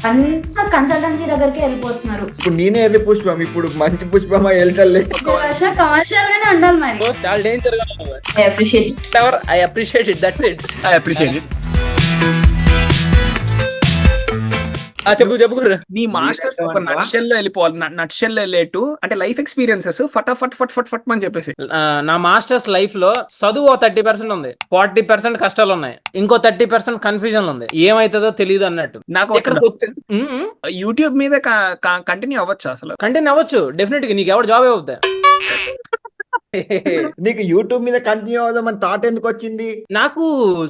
అంతా కన్సల్టెన్సీ దగ్గరికి వెళ్ళిపోతున్నారు. ఇప్పుడు నేనే ఎర్రి పుష్పం, ఇప్పుడు మంచి పుష్పమా వెళ్తలే. కమర్షియల్ గానే ఉండాలి మరి. చాలా డేంజర్ గా I appreciate it that's it I appreciate it. చెప్పు నీ మాస్టర్స్ ఒక నట్షెల్ లో వెళ్ళిపోవాలి. నట్షెల్ లో వెళ్ళేట్టు అంటే లైఫ్ ఎక్స్పీరియన్సెస్ ఫటాఫట్ ఫట్ ఫట్ ఫట్ అని చెప్పేసి. నా మాస్టర్స్ లైఫ్ లో చదువు 30% ఉంది, 40% కష్టాలు ఉన్నాయి, ఇంకో 30% కన్ఫ్యూజన్ ఉంది, ఏమైతుందో తెలియదు అన్నట్టు. నాకు యూట్యూబ్ మీద కంటిన్యూ అవ్వచ్చు, అసలు కంటిన్యూ అవ్వచ్చు డెఫినెట్ గా. నీకు ఎవరు జాబ్ అవుతాయి? నీకు యూట్యూబ్ మీద కంటిన్యూ అవుదామని థాట్ ఎందుకు వచ్చింది? నాకు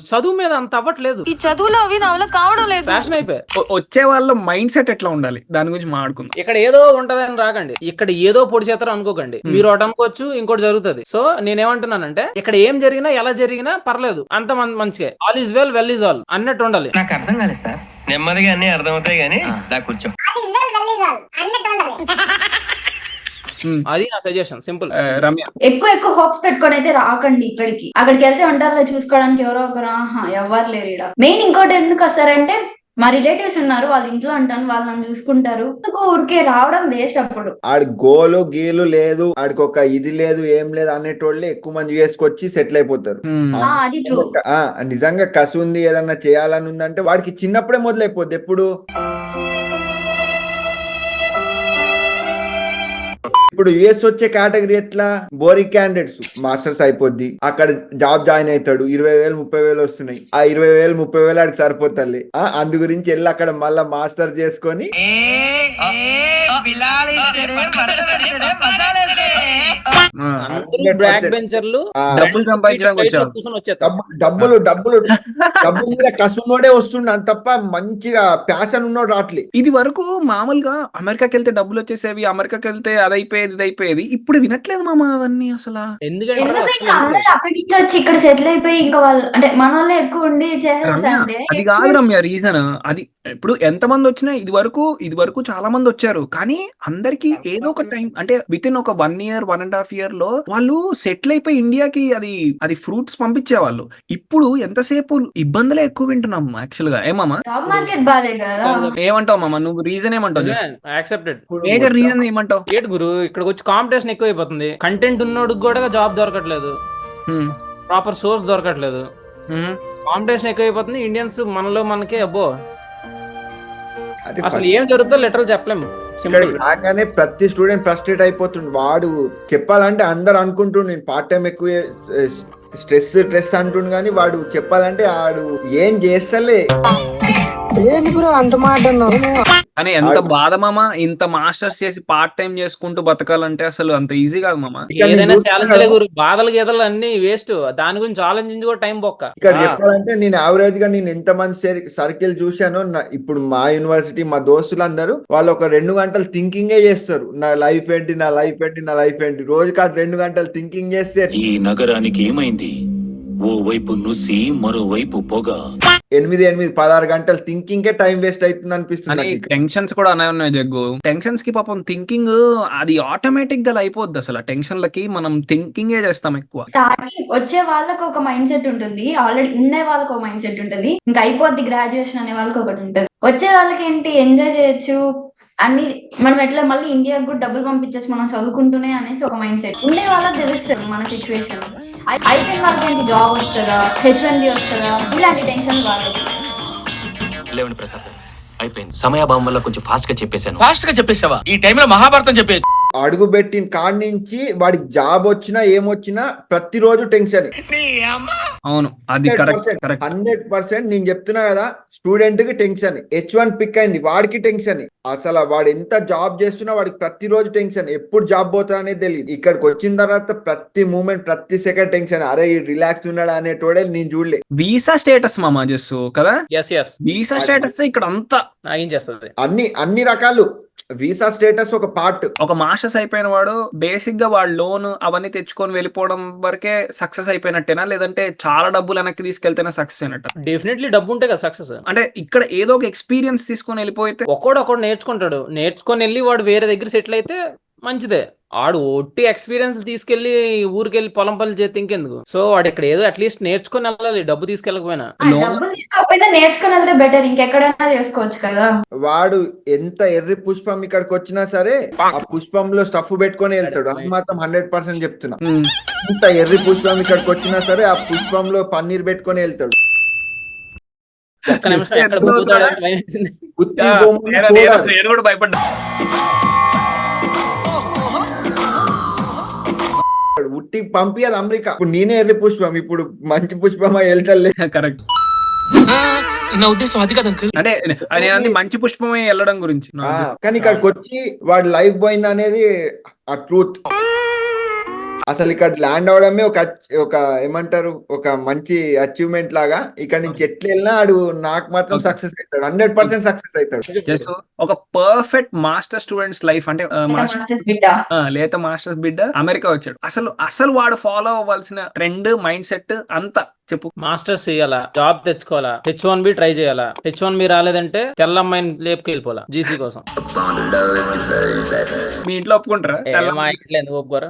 చదువు మీద అంత అవ్వట్లేదు, ఈ చదువులో అవి నా వల్ల కావడం లేదు, ఫ్యాషన్ అయిపోయి. వచ్చే వాళ్ళ మైండ్ సెట్ ఎట్లా ఉండాలి దాని గురించి మాట్లాడుకుందాం. ఇక్కడ ఏదో ఉంటదని రాకండి, ఇక్కడ ఏదో పొడి చేస్తారో అనుకోకండి. మీరు ఒకటి అనుకోవచ్చు, ఇంకోటి జరుగుతుంది. సో నేనేమంటున్నానంటే ఇక్కడ ఏం జరిగినా ఎలా జరిగినా పర్లేదు, అంత మంచిగా all is well well is all అన్నట్టు ఉండాలి. నాకు అర్థం కాలేదు సార్. నెమ్మదిగా అన్ని అర్థమవుతాయి కానీ కూర్చో. అది నా సజెషన్, సింపుల్. రమ్య, ఎక్కువ హోప్స్ పెట్టుకొని అయితే రాకండి ఇక్కడికి. అక్కడికి వెళ్తే ఉంటారు చూసుకోవడానికి ఎవరో ఒకరు, ఎవరు లేరు ఇక్కడ. మెయిన్ ఇంకోటి ఎందుకు వస్తారంటే మా రిలేటివ్స్ ఉన్నారు, వాళ్ళ ఇంట్లో ఉంటాను, వాళ్ళు నన్ను చూసుకుంటారు. ఊరికే రావడం వేస్ట్. అప్పుడు ఆడి గోలు గీలు లేదు, ఆడికి ఒక ఇది లేదు ఏం లేదు అనేటోళ్ళే ఎక్కువ మంది చేసుకొచ్చి సెటిల్ అయిపోతారు. అది ట్రూ. నిజంగా కసి ఉంది, ఏదన్నా చేయాలని ఉందంటే వాడికి చిన్నప్పుడే మొదలైపోద్ది. ఎప్పుడు ఇప్పుడు యుఎస్ వచ్చే కేటగిరీ ఎట్లా, బోరింగ్ క్యాండిడేట్స్. మాస్టర్స్ అయిపోద్ది, అక్కడ జాబ్ జాయిన్ అవుతాడు, 20,000 30,000 వస్తున్నాయి. ఆ 20,000 30,000 ఆడికి సరిపోతాయి. అందు గురించి వెళ్ళి అక్కడ మళ్ళా మాస్టర్ చేసుకొని డబ్బులు సంపాదించడానికి డబ్బులు మీద కసున్నోడే వస్తుండ తప్ప మంచిగా ప్యాషన్ ఉన్నోడు రావట్లే. ఇది వరకు మామూలుగా అమెరికాకి వెళ్తే డబ్బులు వచ్చేసేవి, అమెరికాకి వెళ్తే అదైపోయేది ఇదైపోయేది. ఇప్పుడు వినట్లేదు మామ అవన్నీ అసలు. ఎందుకంటే అందరూ అక్కడి నుంచి వచ్చి ఇక్కడ సెటిల్ అయిపోయి ఇంకా వాళ్ళు అంటే మన వాళ్ళే ఎక్కువ ఉండి చేసేసండి. అది కాదు రమ్య రీజన్. అది ఇప్పుడు ఎంత మంది వచ్చినా ఇది వరకు చాలా మంది వచ్చారు, కానీ అందరికి ఏదో ఒక టైం అంటే విత్ ఇన్ ఒక 1 year 1.5 year లో వాళ్ళు సెటిల్ అయిపోయి ఇండియాకి అది ఫ్రూట్స్ పంపించేవాళ్ళు. ఇప్పుడు ఎంతసేపు ఇబ్బందులే ఎక్కువ వింటున్నాం యాక్చువల్ గా. ఏమమ్మా జాబ్ మార్కెట్ బాగాలేదు కదా. ఏమంటావు మామ, నువ్వు రీజన్ ఏమంటావు? యాక్సెప్టెడ్. మేజర్ రీజన్ ఏమంటావు? ఏంటి గురు, ఇక్కడికి వచ్చి కాంపిటీషన్ ఎక్కువ అయిపోతుంది. కంటెంట్ ఉన్నోడికి కూడా జాబ్ దొరకట్లేదు, ప్రాపర్ సోర్స్ దొరకట్లేదు, కాంపిటీషన్ ఎక్కువ అయిపోతుంది. ఇండియన్స్ మనలో మనకే అబ్బో అసలు ఏం జరుగుతుందో లిటరల్ చెప్పలేము. రాగానే ప్రతి స్టూడెంట్ ఫ్రస్ట్రేట్ అయిపోతుండు. వాడు చెప్పాలంటే అందరు అనుకుంటుండు నేను పార్ట్ టైం ఎక్కువ స్ట్రెస్ అంటుండు, కానీ వాడు చెప్పాలంటే ఆడు ఏం చేస్తలే. అంత మాట కానీ ఎంత బాధ మామ, ఇంత మాస్టర్స్ చేసి పార్ట్ టైం చేసుకుంటూ బతకాలంటే అసలు అంత ఈజీ కాదు మామ. ఏదైనా ఛాలెంజ్ గురు, బాధలు గీతలు అన్ని వేస్ట్, దాని గురించి ఆలోచించి కూడా టైం బొక్క. ఇక్కడ చెప్పాలంటే నేను యావరేజ్ గా నేను ఎంత మంది సర్కిల్ చూశానో, ఇప్పుడు మా యూనివర్సిటీ మా దోస్తులందరూ వాళ్ళు ఒక 2 గంటలు థింకింగే చేస్తారు. నా లైఫ్ ఏంటి రోజుకి 2 గంటలు థింకింగ్ చేస్తే ఈ నగరానికి ఏమైంది? ఓ వైపు నుసి, మరోవైపు పొగ. 8-16 గంటలు థింకింగ్ కే టైం వేస్ట్ అవుతుంది అనిపిస్తుంది. టెన్షన్స్ కూడా అనే ఉన్నాయి జగ్గు. టెన్షన్స్ కి పాపం థింకింగ్ అది ఆటోమేటిక్ గా అయిపోద్ది. అసలు టెన్షన్లకి మనం థింకింగ్ చేస్తాం ఎక్కువ. స్టార్టింగ్ వచ్చే వాళ్ళకి ఒక మైండ్ సెట్ ఉంటుంది, ఆల్రెడీ ఉండే వాళ్ళకి ఒక మైండ్ సెట్ ఉంటుంది, ఇంకా అయిపోద్ది గ్రాడ్యుయేషన్ అనే వాళ్ళకి ఒకటి ఉంటుంది. వచ్చే వాళ్ళకి ఏంటి, ఎంజాయ్ చేయొచ్చు అన్ని, మనం ఎట్లా మళ్ళీ ఇండియాకి కూడా డబ్బులు పంపించచ్చు మనం చదువుకుంటూనే అనేసి ఒక మైండ్ సెట్ ఉండే వాళ్ళకి తెలుస్తుంది మన సిచ్యువేషన్. అయిపోయిన వాళ్ళకి ఏంటి, జాబ్ వస్తుందా, H1B వస్తుందా, ఇలాంటి టెన్షన్ వాళ్ళకి. లేవండి ప్రసాద్, అయిపోయింది. సమయాభావం వల్ల కొంచెం ఫాస్ట్ గా చెప్పేశాను. ఫాస్ట్ గా చెప్పేసావా? ఈ టైంలో మహాభారతం చెప్పేసి అడుగు పెట్టిన కాడి నుంచి వాడికి జాబ్ వచ్చినా ఏమొచ్చినా ప్రతిరోజు టెన్షన్. అవును, అది కరెక్ట్. 100% నేను చెప్తున్నా కదా, స్టూడెంట్ కి టెన్షన్. H1 పిక్ అయింది, వాడికి టెన్షన్. అసలు వాడు ఎంత జాబ్ చేస్తున్నా వాడికి ప్రతిరోజు టెన్షన్, ఎప్పుడు జాబ్ పోతా అనేది తెలియదు. ఇక్కడికి వచ్చిన తర్వాత ప్రతి మూమెంట్ ప్రతి సెకండ్ టెన్షన్. అరే రిలాక్స్ ఉన్నాడా అనేటోడే నేను చూడలే. వీసా స్టేటస్ మామా చేస్తూ కదా, వీసా స్టేటస్ ఇక్కడ అంతా ఏం చేస్తుంది, అన్ని రకాలు. వీసా స్టేటస్ ఒక పార్ట్. ఒక మాస్టర్స్ అయిపోయిన వాడు బేసిక్ గా వాడు లోన్ అవన్నీ తెచ్చుకొని వెళ్ళిపోవడం వరకే సక్సెస్ అయిపోయినట్టేనా, లేదంటే చాలా డబ్బులు వెనక్కి తీసుకెళ్తేనే సక్సెస్ అయినట్టు? డెఫినెట్లీ డబ్బు ఉంటే కదా సక్సెస్. అంటే ఇక్కడ ఏదో ఒక ఎక్స్పీరియన్స్ తీసుకొని వెళ్ళిపోతే ఒక్కోడు నేర్చుకుంటాడు, నేర్చుకొని వెళ్ళి వాడు వేరే దగ్గర సెటిల్ అయితే మంచిదే. ఆడు ఒట్టి ఎక్స్పీరియన్స్ తీసుకెళ్లి ఊరికెళ్ళి పొలం పనులు చేస్తే ఇంకెందుకు. సో వాడు ఇక్కడ ఏదో అట్లీస్ట్ నేర్చుకొని వెళ్ళాలి, డబ్బు తీసుకెళ్ళకపోయినా. డబ్బులు తీసుకోకపోయినా నేర్చుకుని వెళ్తే బెటర్, ఇంకెక్కడైనా చేసుకోవచ్చు కదా. వాడు ఎంత ఎర్రి పుష్పం ఇక్కడికి వచ్చినా సరే ఆ పుష్పంలో స్టఫ్ పెట్టుకొని వెళ్తాడు, అది మాత్రం 100% చెప్తున్నా. ఎంత ఎర్రి పుష్పం ఇక్కడికి వచ్చినా సరే ఆ పుష్పంలో పన్నీర్ పెట్టుకొని వెళ్తాడు. ఒక్క నిమిషం ఎక్కడ పోతాడో అని భయం వేసింది. ఉత్తి బొమ్మను పోరాడు. నేను కూడా భయపడ్డా. ఉట్టి పంపి అది అమెరికా. ఇప్పుడు నేనే ఎర్రి పుష్పం, ఇప్పుడు మంచి పుష్పమా వెళ్తలే. కరెక్ట్. నా ఉద్దేశం అది కదా అంకుల్. అంటే నేను మంచి పుష్పమే వెళ్ళడం గురించి. కానీ ఇక్కడికి వచ్చి వాడి లైఫ్ పోయింది అనేది ఆ ట్రూత్. అసలు ఇక్కడ ల్యాండ్ అవడమే ఒక ఏమంటారు, ఒక మంచి అచీవ్మెంట్ లాగా. ఇక్కడ నుంచి ఎట్లా వెళ్ళినా ఆడు నాకు మాత్రం సక్సెస్ అవుతాడు, 100% సక్సెస్ అవుతాడు. జస్ట్ ఒక పర్ఫెక్ట్ మాస్టర్ స్టూడెంట్స్ లైఫ్. అంటే మాస్టర్స్ బిడ్డ లేత మాస్టర్స్ బిడ్డ అమెరికా వచ్చాడు. అసలు వాడు ఫాలో అవ్వాల్సిన ట్రెండ్, మైండ్ సెట్ అంతా చెప్పు. మాస్టర్స్ చేయాలా, జాబ్ తెచ్చుకోవాలా, H1B ట్రై చేయాలా, H1B రాలేదంటే తెల్ల అమ్మాయిని లేపుకి వెళ్ళిపోవాలా జీసీ కోసం. మీ ఇంట్లో ఒప్పుకుంటారా? మా ఇంట్లో ఎందుకు ఒప్పుకోరా?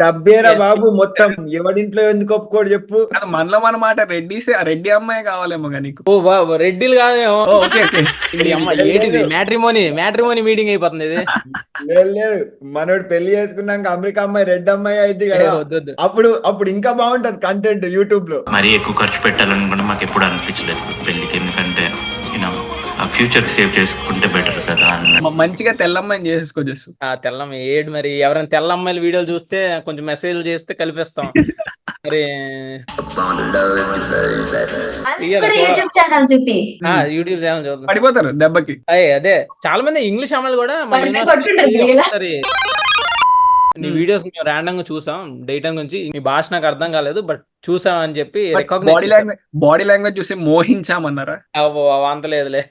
డబ్బేరా బాబు మొత్తం, ఎవడింట్లో ఎందుకు ఒప్పుకోడు చెప్పు. అది మనలో మన మాట. రెడ్డి అమ్మాయి కావాలేమో నీకు. ఓ బాబు రెడ్డిలు కాదేమో. Okay okay. ఏంటిది మ్యాట్రిమోనీ మీటింగ్ అయిపోతుంది ఇది. లేదు, మనోడు పెళ్లి చేసుకున్నాక అమెరికా అమ్మాయి రెడ్ అమ్మాయి అయింది కదా, వద్దు. అప్పుడు ఇంకా బాగుంటది కంటెంట్ యూట్యూబ్ లో. మరీ ఎక్కువ ఖర్చు పెట్టాలని కూడా మాకు ఎప్పుడు అనిపించలేదు పెళ్లికి. ఎందుకంటే ఆ ఫ్యూచర్ సేవ్ చేసుకుంటే బెటర్ కదా. మంచిగా తెల్లమ్మాయిని చేసేసుకోవచ్చు. ఆ తెల్లమ్మ ఏడు మరి, ఎవరైనా తెల్ల అమ్మాయిల వీడియోలు చూస్తే కొంచెం మెసేజ్లు చేస్తే కలిపేస్తాం మరి. యూట్యూబ్ ఛానల్ చూపి యూట్యూబ్ ఛానల్ చూద్దాం, పడిపోతారు దెబ్బకి. అదే చాలా మంది ఇంగ్లీష్ అమ్మాయిలు కూడా మన పడితే యూనివర్సిటీ కొట్టుంటారు ఇలా. ఒకసారి నీ వీడియోస్ మేము ర్యాండమ్ గా చూసాం, డేటా గురించి నీ భాష నాకు అర్థం కాలేదు బట్ చూసాం అని చెప్పి బాడీ లాంగ్వేజ్ చూసి మోహించామన్నారా? అంత లేదులే.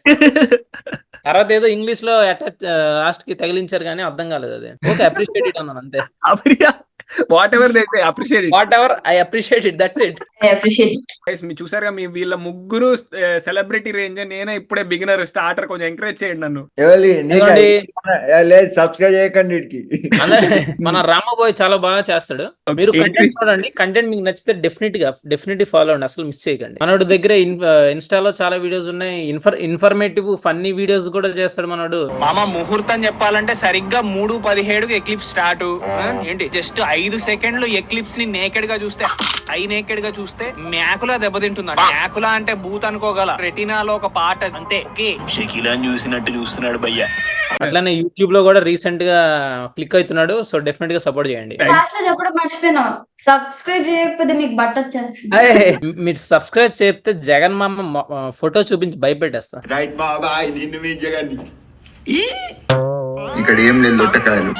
తర్వాత ఏదో ఇంగ్లీష్ లో అటాచ్ లాస్ట్ కి తగిలించారు కానీ అర్థం కాలేదు. అది ఓకే, అప్రిషియేట్ ఇట్ అన్నాను అంతే. What ever they say appreciate it. What ever I appreciate it, that's it. Guys మీరు చూసారుగా, మీ వీళ్ళ ముగ్గురు సెలబ్రిటీ రేంజ్. నేనే ఇప్పుడే బిగినర్, స్టార్టర్. కొంచెం ఎంకరేజ్ చేయండి నన్ను. సబ్స్క్రైబ్ చేయకండి వీడికి. మన రామబాయ్ చాలా బాగా చేస్తాడు. మీరు కంటెంట్ చూడండి, కంటెంట్ మీకు నచ్చితే డెఫినెట్లీ ఫాలో అండి, అసలు మిస్ చేయకండి. మనోడి దగ్గర ఇన్స్టాలో చాలా వీడియోస్ ఉన్నాయి, ఇన్ఫర్మేటివ్ ఫన్నీ వీడియోస్ కూడా చేస్తాడు మనోడు. మామ ముహూర్తం చెప్పాలంటే సరిగ్గా 3:17 ఎక్లిప్స్ స్టార్ట్. ఏంటి జస్ట్ 5 సెకండ్లు ఎక్లిప్స్ ని నేకెడ్ గా చూస్తే, నేకెడ్ గా చూస్తే మ్యాకులా దెబ్బతింటుంది. మ్యాకులా అంటే బూత్ అనుకోగల, రెటీనాలో ఒక పార్ట్ అంతే. షకీలాని చూసినట్టు చూస్తున్నాడు భయ్య. అట్లానే యూట్యూబ్ లో కూడా రీసెంట్ గా క్లిక్ అవుతున్నాడు, సో డెఫినెట్ గా సపోర్ట్ చేయండి. చెప్పడం మర్చిపోయినా, సబ్స్క్రైబ్ చేయకపోతే మీకు బట్ట వచ్చేస్తుంది. మీరు సబ్స్క్రైబ్ చేస్తే జగన్ మామ ఫోటో చూపించి భయపెట్టేస్తా. రైట్ బాబాయ్, నిన్ను మీ జగన్. ఇక్కడ ఏం లేదు లొట్టకాయలు.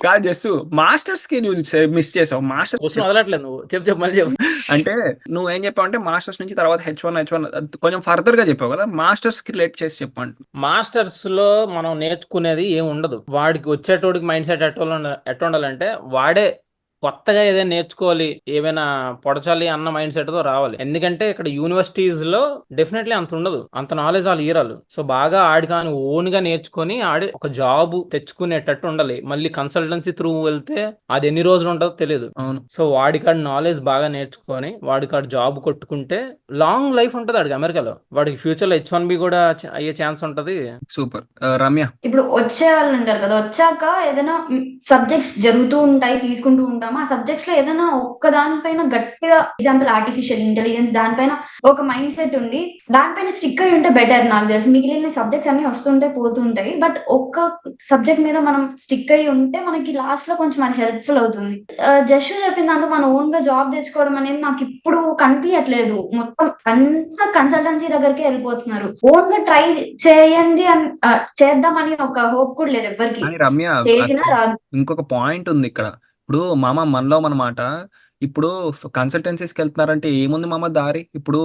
కాదు జస్ట్ మాస్టర్స్ కి నువ్వు మిస్ చేసావు. మాస్టర్స్ వదలట్లేదు నువ్వు, చెప్పు మళ్ళీ చెప్పు. అంటే నువ్వు ఏం చెప్పావు అంటే మాస్టర్స్ నుంచి తర్వాత H1 కొంచెం ఫర్దర్ గా చెప్పావు కదా, మాస్టర్స్ కి రిలేట్ చేసి చెప్పండి. మాస్టర్స్ లో మనం నేర్చుకునేది ఏం ఉండదు. వాడికి వచ్చేటోడికి మైండ్ సెట్ ఎట్లా ఉండాలంటే, వాడే కొత్తగా ఏదైనా నేర్చుకోవాలి, ఏమైనా పొడచాలి అన్న మైండ్ సెట్ తో రావాలి. ఎందుకంటే ఇక్కడ యూనివర్సిటీస్ లో డెఫినెట్లీ అంత ఉండదు, అంత నాలెడ్జ్ వాళ్ళు ఈరాలు. సో బాగా ఆడి కానీ ఓన్ గా నేర్చుకొని ఆడి ఒక జాబ్ తెచ్చుకునేటట్టు ఉండాలి. మళ్ళీ కన్సల్టెన్సీ త్రూ వెళ్తే అది ఎన్ని రోజులు ఉంటుందో తెలియదు. అవును. సో వాడికాడు నాలెడ్జ్ బాగా నేర్చుకొని వాడికాడు జాబ్ కొట్టుకుంటే లాంగ్ లైఫ్ ఉంటది ఆడికి అమెరికాలో. వాడికి ఫ్యూచర్ లో H1B కూడా అయ్యే ఛాన్స్ ఉంటది. సూపర్. రమ్య, ఇప్పుడు వచ్చే వాళ్ళు ఉంటారు కదా, వచ్చాక ఏదైనా సబ్జెక్ట్స్ జరుగుతూ ఉంటాయి, తీసుకుంటూ ఉంటాం. ఆ సబ్జెక్ట్స్ లో ఏదైనా ఒక్క దానిపైన గట్టిగా, ఎగ్జాంపుల్ ఆర్టిఫిషియల్ ఇంటెలిజెన్స్, దానిపైన ఒక మైండ్ సెట్ ఉండి దానిపైన స్టిక్ అయి ఉంటే బెటర్. నాకు తెలిసి మిగిలిన సబ్జెక్ట్స్ అన్ని వస్తుంటే పోతుంటాయి, బట్ ఒక్క సబ్జెక్ట్ మీద మనం స్టిక్ అయి ఉంటే మనకి లాస్ట్ లో కొంచెం అది హెల్ప్ఫుల్ అవుతుంది. జస్ట్ చెప్పిన దాంతో మన ఓన్ గా జాబ్ తెచ్చుకోవడం అనేది నాకు ఇప్పుడు కనిపించట్లేదు. మొత్తం అంతా కన్సల్టెన్సీ దగ్గరికి వెళ్ళిపోతున్నారు. ఓన్ గా ట్రై చేయండి అని చేద్దామని ఒక హోప్ కూడా లేదు ఎవరికి. రమ్య చేసినా రాదు. ఇంకొక పాయింట్ ఉంది ఇక్కడ. ఇప్పుడు మామ మనలో మనమాట, ఇప్పుడు కన్సల్టెన్సీస్కి వెళ్తున్నారంటే ఏముంది మామ దారి? ఇప్పుడు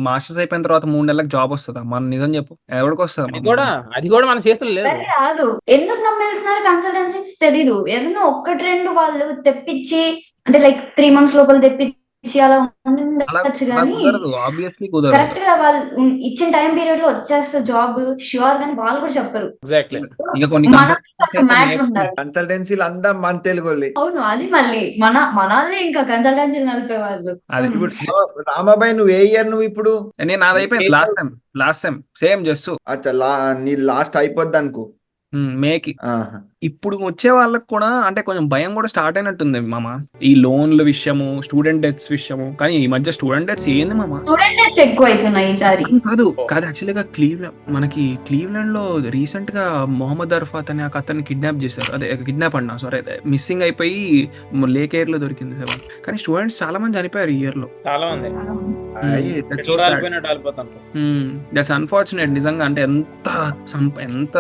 మాస్టర్స్ అయిపోయిన తర్వాత 3 నెలలకు జాబ్ వస్తుందా? మన నిజం చెప్పు, ఎవరికి వస్తుంది? అది కూడా మన చేతులు లేదు. రాదు. ఎందుకు నమ్మేస్తున్నారు కన్సల్టెన్సీస్ తెలీదు. ఏదైనా 1-2 వాళ్ళు తెప్పించి, అంటే లైక్ 3 months లోపల తెప్పించి ఇచ్చి అలా అలా ఉండొచ్చు అలా కానీ కుదరదు, ఆబ్వియస్లీ కుదరదు. కరెక్ట్ గా వాళ్ళు ఇచ్చిన టైం పీరియడ్ లో వచ్చేస్తారు జాబ్ ష్యూర్ గాని వాళ్ళు కూడా చెప్పరు. ఎగ్జాక్ట్లీ. ఇక కొన్ని మనకి మ్యాటర్ ఉండాలి. కన్సల్టెన్సీలు అంతా మన తెలుగు అవును, అది మళ్ళీ మనల్ని ఇంకా కన్సల్టెన్సీలు నడిపే వాళ్ళు. అది ఇప్పుడు రామాబాయ్ నువ్వు ఏ ఇయర్ నువ్వు ఇప్పుడు? నేను అది అయిపోయింది లాస్ట్ సెమ్ సేమ్ జస్ట్ అచ్చా నీ లాస్ట్ అయిపోద్ది అనుకో. మేకి. ఆహా. ఇప్పుడు వచ్చే వాళ్ళకి కూడా అంటే కొంచెం భయం కూడా స్టార్ట్ అయినట్టుంది మామ, ఈ లోన్ల విషయము, స్టూడెంట్ డెత్స్ విషయము. కానీ ఈ మధ్య స్టూడెంట్ డెత్స్ ఏంది మామ? స్టూడెంట్ డెత్స్ ఎక్కువ అవుతున్నాయి ఈసారి. కాదు యాక్చువల్గా క్లీవ్లాండ్ లో రీసెంట్ గా మొహమ్మద్ అర్ఫాత్ అనే అతన్ని కిడ్నాప్ చేశారు. అదే కిడ్నాప్ అన్నా సారీ, అదే మిస్సింగ్ అయిపోయి లేక్ ఎయిర్ లో దొరికింది సార్. కానీ స్టూడెంట్స్ చాలా మంది చనిపోయారు ఈ ఇయర్ లో. చాలా మంది దట్స్ అన్ఫార్చునేట్ నిజంగా. అంటే ఎంత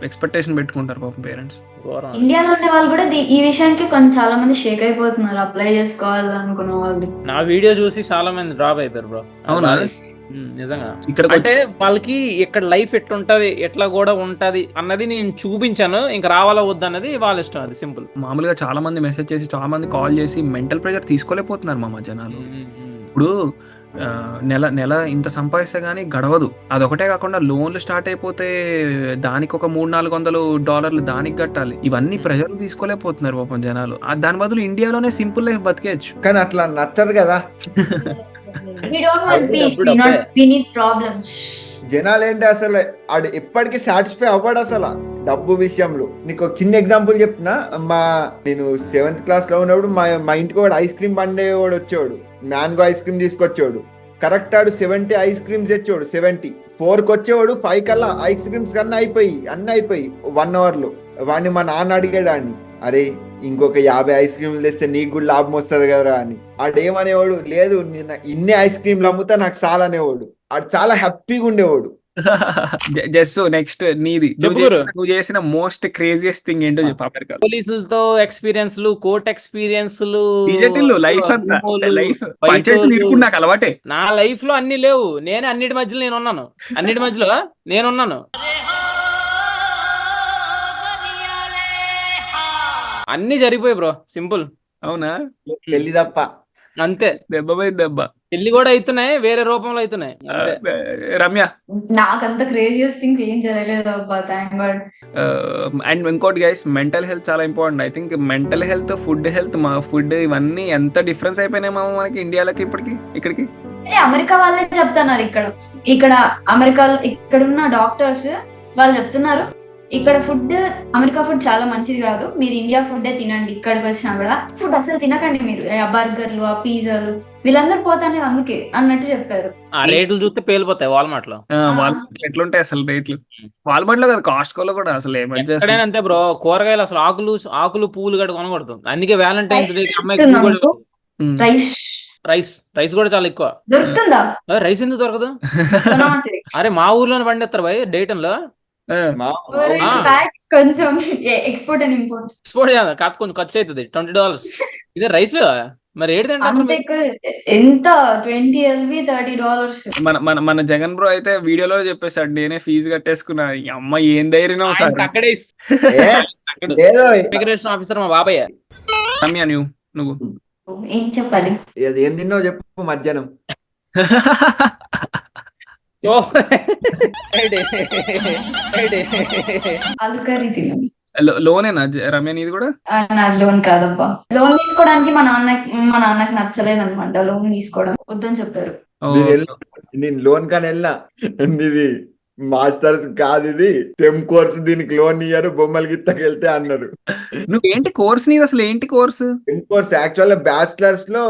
ఎక్స్పెక్టేషన్ పెట్టుకుంటారు పాపం పేరెంట్స్. ఇండియాలో ఉండే వాళ్ళు కూడా ఈ విషయానికి కొంచెం చాలా మంది షేక్ అయిపోతున్నారు అప్లై చేసుకోవాలనుకున్న వాళ్ళు. నా వీడియో చూసి చాలా మంది డ్రాప్ అయిపోయారు బ్రో. అవునా? నిజంగా. ఇక్కడ అంటే వాళ్ళకి ఇక్కడ లైఫ్ ఎట్లుంటది, ఎట్లా కూడా ఉంటది అన్నది నేను చూపించాను. ఇంకా రావాలా వద్దన్నది వాళ్ళ ఇష్టం, అది సింపుల్. మామూలుగా చాలా మంది మెసేజ్ చేసి, చాలా మంది కాల్ చేసి మెంటల్ ప్రెషర్ తీసుకోలేకపోతున్నారు మామ జనాలు. ఇప్పుడు నెల ఇంత సంపాదిస్తే గానీ గడవదు. అదొకటే కాకుండా లోన్లు స్టార్ట్ అయిపోతే దానికి ఒక $300-400 దానికి కట్టాలి. ఇవన్నీ ప్రెషర్లు తీసుకోలేకపోతున్నారు పాపం జనాలు. దాని బదులు ఇండియాలోనే సింపుల్ లైఫ్ బతికేయచ్చు. కానీ అట్లా నచ్చదు కదా. We don't want peace, we need problems. జనాలు ఏంటి అసలు ఆడు ఎప్పటికీ సాటిస్ఫై అవ్వడు అసలు డబ్బు విషయంలో. నీకు ఒక చిన్న ఎగ్జాంపుల్ చెప్తున్నా. నేను 7th క్లాస్ లో ఉన్నప్పుడు మా ఇంటికి వాడు ఐస్ క్రీమ్ బండేవాడు వచ్చేవాడు, మ్యాంగో ఐస్ క్రీమ్ తీసుకొచ్చేవాడు. కరెక్ట్ ఆడు 70 ఐస్ క్రీమ్స్ తెచ్చేవాడు. 4కి వచ్చేవాడు, 5 కల్లా ఐస్ క్రీమ్స్ అన్నీ అయిపోయి 1 hour లో. వాడిని మా నాన్న అడిగాడు అని, అరే ఇంకొక 50 ఐస్ క్రీమ్లు తెస్తే నీకు కూడా లాభం వస్తుంది కదరా అని. ఆడేమనేవాడు, లేదు నిన్న ఇన్ని ఐస్ క్రీమ్లు అమ్ముతా నాకు చాలా అనేవాడు. ఆడు చాలా హ్యాపీగా ఉండేవాడు. జస్ట్ నెక్స్ట్ నీది నువ్వు చేసిన మోస్ట్ క్రేజియస్ట్ థింగ్ ఏంటో చెప్పు. అమెరికా పోలీసులతో ఎక్స్పీరియన్స్లు, కోర్ట్ ఎక్స్పీరియన్స్లు, లైఫ్ అంతా లైఫ్ నాకు అలవాటే. నా లైఫ్ లో అన్ని లేవు. నేనే అన్నిటి మధ్యలో నేనున్నాను. అన్ని జరిగిపోయి బ్రో, సింపుల్. అవునా? పెళ్లి తప్ప అంతే, దెబ్బ పెళ్లి కూడా అవుతున్నాయి, వేరే రూపంలో అవుతున్నాయి. రమ్య, నాకంత క్రేజియస్ థింగ్స్ ఏం జరగలేదు అబ్బా, థాంక్ గాడ్. అండ్ ఇంకోటి గైస్, మెంటల్ హెల్త్ చాలా important. I think mental health, food health, మా ఫుడ్ ఇవన్నీ ఎంత డిఫరెన్స్ అయిపోయినాయి మనకి ఇండియాలోకి ఇక్కడికి. అమెరికా వాళ్ళే చెప్తున్నారు, ఇక్కడ అమెరికాలో ఇక్కడున్న డాక్టర్స్ వాళ్ళు చెప్తున్నారు, ఇక్కడ ఫుడ్ అమెరికా ఫుడ్ చాలా మంచిది కాదు, మీరు ఇండియా ఫుడ్డే తినండి. ఇక్కడికి వచ్చినా కూడా ఫుడ్ అసలు తినకండి మీరు, ఆ బర్గర్లు, ఆ పిజ్జాలు, వీళ్ళందరూ పోతానే అందుకే అన్నట్టు చెప్పారు. ఆ రేట్లు చూస్తే పేలిపోతాయి వాల్మార్ట్ లో. ఎట్లుంటాయి అసలు రేట్లు? వాల్మార్ట్ లో కదా, కాస్ట్కోలో కూడా అసలు ఎక్కడైనా అంతే బ్రో. కూరగాయలు అసలు ఆకులు పువ్వులు కూడా కొనకూడదు. అందుకే వ్యాలంటైన్స్ డే రైస్ కూడా చాలా ఎక్కువ దొరుకుతుందా? రైస్ ఎందుకు దొరకదు? అరే మా ఊర్లోనే పండిస్తారు భయ్ డేటన్ లో. కొంచెం ఎక్స్పోర్ట్ అండ్ ఇంపోర్ట్ కాదు, కొంచెం ఖర్చు అవుతుంది $20. ఇదే రైస్ లో మరి ఏడు ఎంత $20 $30. మన జగన్ బ్రో అయితే వీడియోలో చెప్పేశాడు, నేనే ఫీజు కట్టేసుకున్నా. అమ్మ ఏం ధైర్యం అక్కడే ఇమిగ్రేషన్ ఆఫీసర్ మా బాబాయ్. రమ్య, నువ్వు ఏం చెప్పాలి? అది ఏం తిన్నావు చెప్పు మధ్యాహ్నం. ఆలు కర్రీ తిన్నాను. లోనేనా రమ్య నీది కూడా? నాది లోన్ కాదబ్బా. లోన్ తీసుకోవడానికి మా నాన్నకి నచ్చలేదు అనమాట. లోన్ తీసుకోవడం వద్దని చెప్పారు. నేను లోన్ కానీ వెళ్ళినా, ఇది మాస్టర్స్ కాదు, ఇది టెమ్ కోర్స్, దీనికి లోన్ ఇయ్యారు, బొమ్మలు గిత్తకి వెళ్తే అన్నారు. నువ్వేంటి కోర్స్ నీది అసలు? ఏంటి కోర్స్? టెమ్ కోర్స్ యాక్చువల్ బ్యాచిలర్స్ లో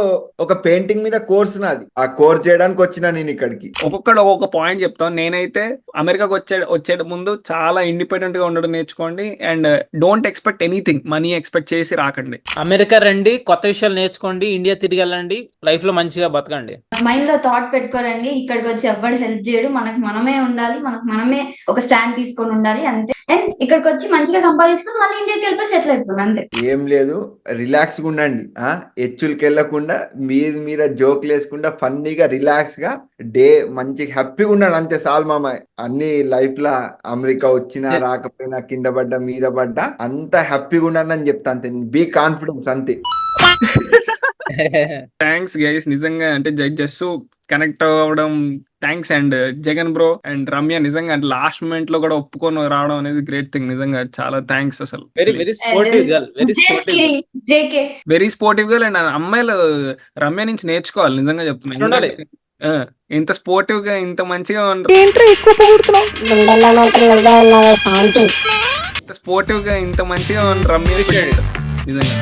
ఒక పెయింటింగ్ మీద కోర్స్ నాది. ఆ కోర్స్ చేయడానికి వచ్చినా నేను ఇక్కడికి. ఒక్కొక్కడు ఒక్కొక్క పాయింట్ చెప్తాను. నేనైతే అమెరికాకి వచ్చే ముందు చాలా ఇండిపెండెంట్ గా ఉండడం నేర్చుకోండి. And don't expect anything, money expect చేసి రాకండి. అమెరికా రండి, కొత్త విషయాలు నేర్చుకోండి, ఇండియా తిరిగి వెళ్ళండి, లైఫ్ లో మంచిగా బతకండి. మైండ్ లో థాట్ పెట్టుకోరండి, ఇక్కడికి వచ్చి ఎవరు హెల్ప్ చేయడు, మనమే ఉండాలి, మనమే ఒక స్టాండ్ తీసుకొని ఉండాలి అంతే. అండ్ ఇక్కడికి వచ్చి మంచిగా సంపాదించుకొని మళ్ళీ ఇండియాకి వెళ్ళిపోయి సెటిల్ అయిపోయింది అంతే. ఏం లేదు, రిలాక్స్ గా ఉండండి. హెచ్చులకి వెళ్ళకుండా మీద జోక్లు వేసుకుంటా ఫన్నీగా రిలాక్స్ గా డే మంచిగా హ్యాపీగా ఉండండి అంతే. సాల్ మామ, అన్ని లైఫ్ లా అమెరికా వచ్చినా రాకపోయినా, కింద పడ్డా మీద పడ్డా, అంత హ్యాపీగా ఉండండి అని చెప్తా అంతే. బీ కాన్ఫిడెన్స్ అంతే. థ్యాంక్స్ గైస్ నిజంగా అంటే జస్ట్ కనెక్ట్ అవ్వడం thanks. And Jagan bro and Ramya నిజంగా అంటే లాస్ట్ మూమెంట్ లో కూడా ఒప్పుకొని రావడం అనేది గ్రేట్ థింగ్. నిజంగా చాలా థ్యాంక్స్ అసలు. Very sportive girl, very sportive. JK very sportive గా. అండ్ అమ్మాయిలు రమ్య నుంచి నేర్చుకోవాలి నిజంగా చెప్తున్నాను. ఉండాలి. ఇంత స్పోర్టివ్ గా ఇంత మంచిగా ఇంత స్పోర్టివ్ గా ఇంత మంచిగా రమ్య నిజంగా